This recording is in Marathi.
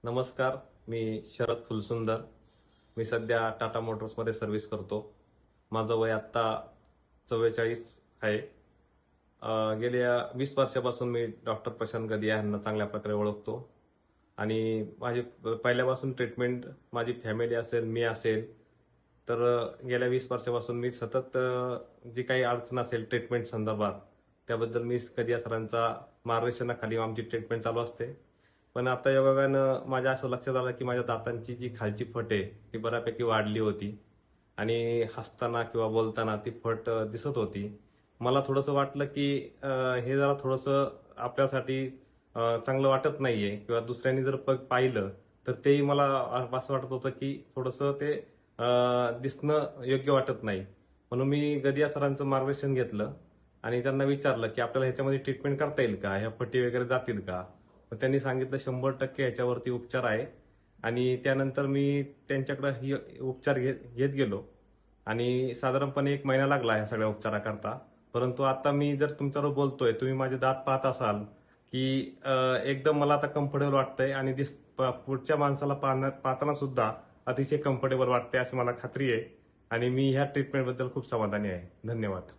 नमस्कार, मी शरद फुलसुंदर. मी सध्या टाटा मोटर्समध्ये सर्व्हिस करतो. माझं वय आत्ता 44 आहे. गेल्या 20 वर्षापासून मी डॉक्टर प्रशांत गदिया यांना चांगल्या प्रकारे ओळखतो आणि माझी पहिल्यापासून ट्रीटमेंट माझी फॅमिली असेल, मी असेल, तर गेल्या 20 वर्षापासून मी सतत जी काही अडचण असेल ट्रीटमेंट संदर्भात त्याबद्दल मी गदिया सरांचा मार्गदर्शनाखाली आमची ट्रीटमेंट चालू असते. पण आता योगानं माझ्या असं लक्षात आलं की माझ्या दातांची जी खालची फट आहे ती बऱ्यापैकी वाढली होती आणि हसताना किंवा बोलताना ती फट दिसत होती. मला थोडंसं वाटलं की हे जरा थोडंसं आपल्यासाठी चांगलं वाटत नाहीये किंवा दुसऱ्यांनी जर पाहिलं तर तेही मला असं वाटत होतं की थोडंसं ते दिसणं योग्य वाटत नाही. म्हणून मी गदिया सरांचं मार्गदर्शन घेतलं आणि त्यांना विचारलं की आपल्याला ह्याच्यामध्ये ट्रीटमेंट करता येईल का, ह्या फटी वगैरे जातील का. मग त्यांनी सांगितलं 100% ह्याच्यावरती उपचार आहे आणि त्यानंतर मी त्यांच्याकडे ही उपचार घेत गेलो आणि साधारणपणे 1 महिना लागला ह्या सगळ्या उपचाराकरता. परंतु आता मी जर तुमच्याबरोबर बोलतोय, तुम्ही माझे दात पाहत असाल की एकदम मला आता कम्फर्टेबल वाटतंय आणि पुढच्या माणसाला पाहताना सुद्धा अतिशय कम्फर्टेबल वाटतंय अशी मला खात्री आहे आणि मी ह्या ट्रीटमेंटबद्दल खूप समाधानी आहे. धन्यवाद.